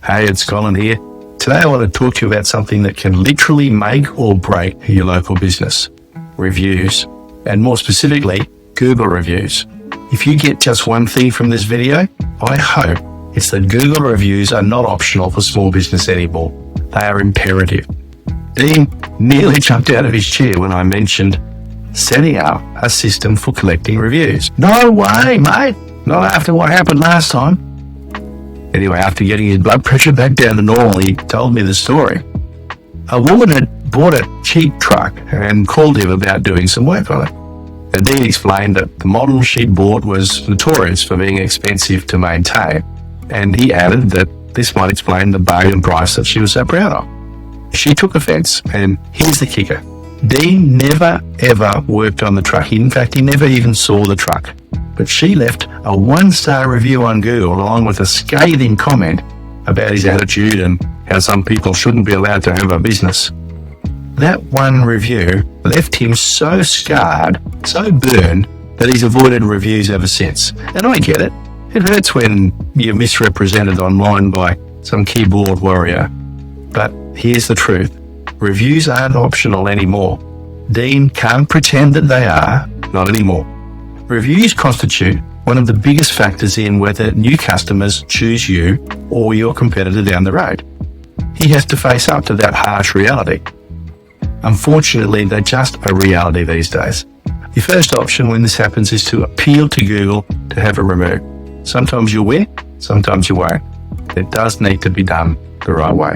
Hey, it's Colin here. Today I want to talk to you about something that can literally make or break your local business. Reviews. And more specifically, Google reviews. If you get just one thing from this video, I hope it's that Google reviews are not optional for small business anymore. They are imperative. Dean nearly jumped out of his chair when I mentioned setting up a system for collecting reviews. No way, mate. Not after what happened last time. Anyway, after getting his blood pressure back down to normal, he told me the story. A woman had bought a cheap truck and called him about doing some work on it. And Dean explained that the model she bought was notorious for being expensive to maintain. And he added that this might explain the bargain price that she was so proud of. She took offence, and here's the kicker. Dean never ever worked on the truck. In fact, he never even saw the truck. But she left a 1-star review on Google along with a scathing comment about his attitude and how some people shouldn't be allowed to have a business. That one review left him so scarred, so burned, that he's avoided reviews ever since. And I get it. It hurts when you're misrepresented online by some keyboard warrior. But here's the truth. Reviews aren't optional anymore. Dean can't pretend that they are, not anymore. Reviews constitute one of the biggest factors in whether new customers choose you or your competitor down the road. He has to face up to that harsh reality. Unfortunately, they're just a reality these days. Your first option when this happens is to appeal to Google to have it removed. Sometimes you'll win, sometimes you won't. It does need to be done the right way.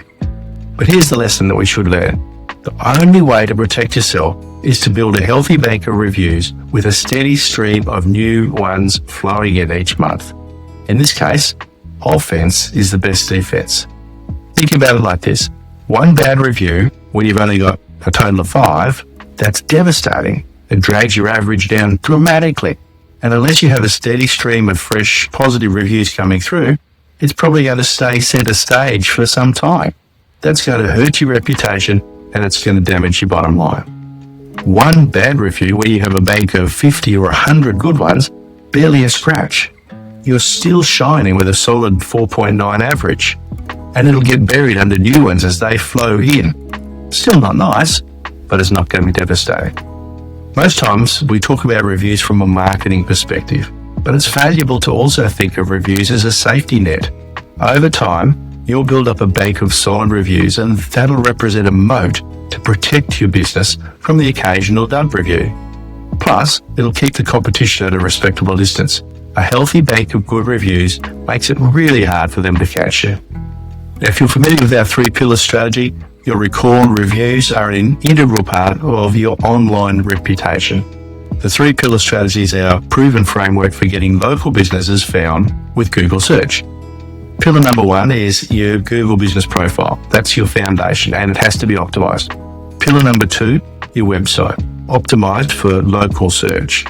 But here's the lesson that we should learn. The only way to protect yourself is to build a healthy bank of reviews with a steady stream of new ones flowing in each month. In this case, offense is the best defense. Think about it like this. One bad review, when you've only got a total of 5, that's devastating. It drags your average down dramatically. And unless you have a steady stream of fresh, positive reviews coming through, it's probably going to stay centre stage for some time. That's going to hurt your reputation and it's going to damage your bottom line. One bad review where you have a bank of 50 or 100 good ones, barely a scratch. You're still shining with a solid 4.9 average, and it'll get buried under new ones as they flow in. Still not nice, but it's not going to be devastating. Most times we talk about reviews from a marketing perspective, but it's valuable to also think of reviews as a safety net. Over time, you'll build up a bank of solid reviews, and that'll represent a moat to protect your business from the occasional dud review. Plus, it'll keep the competition at a respectable distance. A healthy bank of good reviews makes it really hard for them to catch you. Now, if you're familiar with our 3-pillar strategy, you'll recall reviews are an integral part of your online reputation. The 3-pillar strategy is our proven framework for getting local businesses found with Google search. Pillar number 1 is your Google business profile. That's your foundation and it has to be optimized. Pillar number 2, your website, optimized for local search.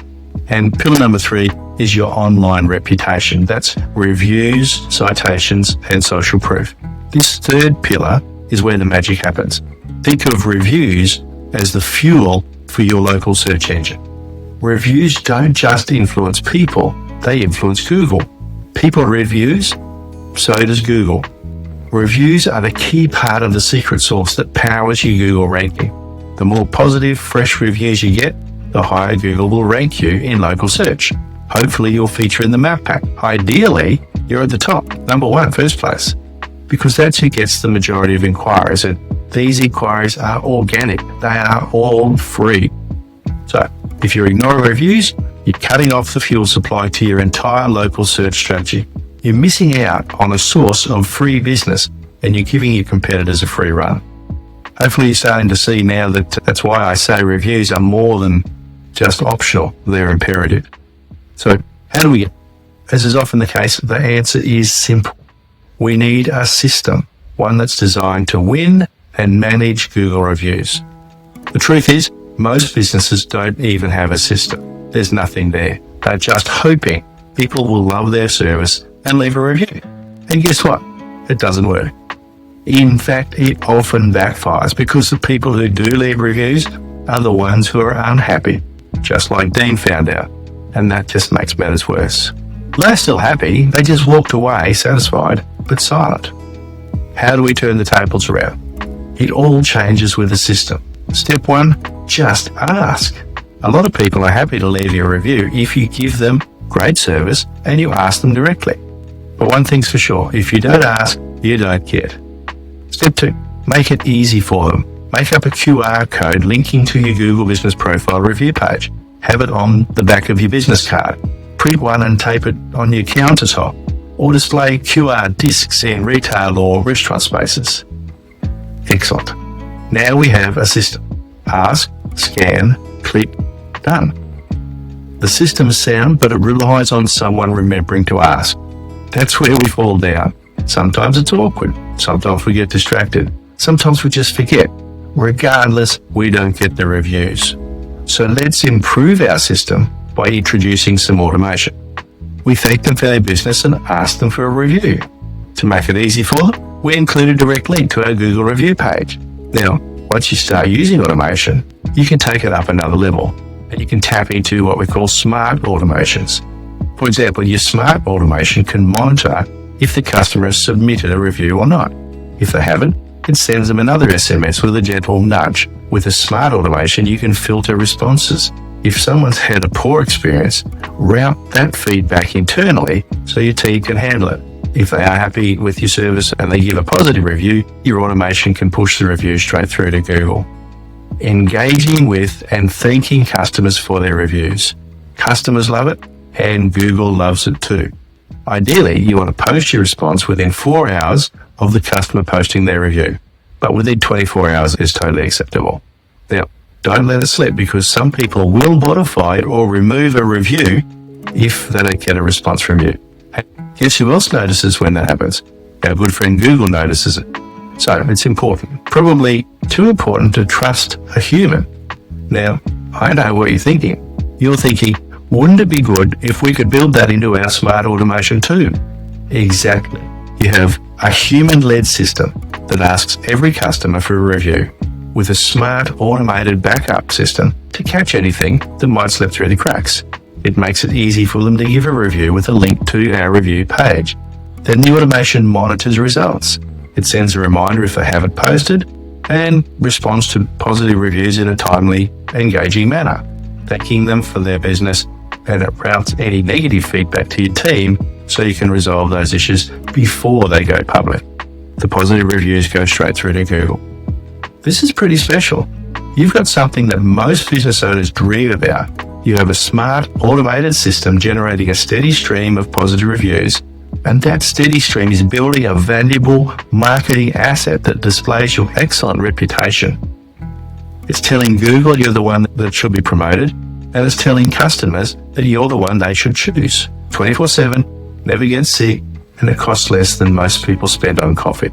And pillar number 3 is your online reputation. That's reviews, citations, and social proof. This 3rd pillar is where the magic happens. Think of reviews as the fuel for your local search engine. Reviews don't just influence people, they influence Google. People read reviews, so does Google. Reviews are the key part of the secret sauce that powers your Google ranking. The more positive, fresh reviews you get, the higher Google will rank you in local search. Hopefully you'll feature in the map pack. Ideally, you're at the top, number 1, first place, because that's who gets the majority of inquiries, and these inquiries are organic. They are all free. So if you're ignoring reviews, you're cutting off the fuel supply to your entire local search strategy. You're missing out on a source of free business and you're giving your competitors a free run. Hopefully you're starting to see now that that's why I say reviews are more than just optional, they're imperative. So how do we get? As is often the case, the answer is simple. We need a system, one that's designed to win and manage Google reviews. The truth is, most businesses don't even have a system. There's nothing there. They're just hoping people will love their service and leave a review. And guess what? It doesn't work. In fact, it often backfires because the people who do leave reviews are the ones who are unhappy, just like Dean found out. And that just makes matters worse. They're still happy, they just walked away satisfied, but silent. How do we turn the tables around? It all changes with the system. Step 1, just ask. A lot of people are happy to leave you a review if you give them great service and you ask them directly. But one thing's for sure, if you don't ask, you don't get. Step 2, make it easy for them. Make up a QR code linking to your Google Business Profile review page. Have it on the back of your business card. Print one and tape it on your countertop, or display QR discs in retail or restaurant spaces. Excellent. Now we have a system. Ask, scan, click, done. The system is sound, but it relies on someone remembering to ask. That's where we fall down. Sometimes it's awkward. Sometimes we get distracted. Sometimes we just forget. Regardless, we don't get the reviews. So let's improve our system by introducing some automation. We thank them for their business and ask them for a review. To make it easy for them, we include a direct link to our Google review page. Now, once you start using automation, you can take it up another level and you can tap into what we call smart automations. For example, your smart automation can monitor if the customer has submitted a review or not. If they haven't, it sends them another SMS with a gentle nudge. With a smart automation, you can filter responses. If someone's had a poor experience, route that feedback internally so your team can handle it. If they are happy with your service and they give a positive review, your automation can push the review straight through to Google. Engaging with and thanking customers for their reviews. Customers love it and Google loves it too. Ideally, you want to post your response within 4 hours of the customer posting their review, but within 24 hours is totally acceptable. Now, don't let it slip because some people will modify or remove a review if they don't get a response from you. Guess who else notices when that happens? Our good friend Google notices it. So it's important, probably too important to trust a human. Now, I know what you're thinking. You're thinking, wouldn't it be good if we could build that into our smart automation too? Exactly. You have a human-led system that asks every customer for a review with a smart automated backup system to catch anything that might slip through the cracks. It makes it easy for them to give a review with a link to our review page. Then the automation monitors results. It sends a reminder if they haven't posted and responds to positive reviews in a timely, engaging manner, thanking them for their business, and it routes any negative feedback to your team so you can resolve those issues before they go public. The positive reviews go straight through to Google. This is pretty special. You've got something that most business owners dream about. You have a smart, automated system generating a steady stream of positive reviews, and that steady stream is building a valuable marketing asset that displays your excellent reputation. It's telling Google you're the one that should be promoted, and it's telling customers that you're the one they should choose. 24/7, never get sick, and it costs less than most people spend on coffee.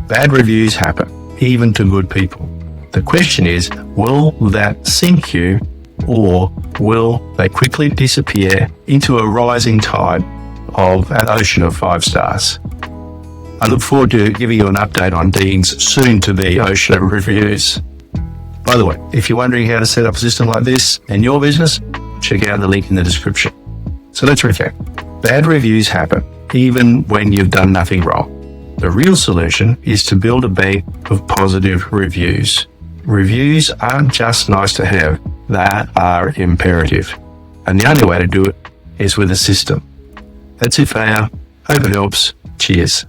Bad reviews happen, even to good people. The question is, will that sink you, or will they quickly disappear into a rising tide of an ocean of 5 stars? I look forward to giving you an update on Dean's soon-to-be ocean of reviews. By the way, if you're wondering how to set up a system like this in your business, check out the link in the description. So let's recap. Bad reviews happen, even when you've done nothing wrong. The real solution is to build a bank of positive reviews. Reviews aren't just nice to have, they are imperative. And the only way to do it is with a system. That's it for now. Hope it helps. Cheers.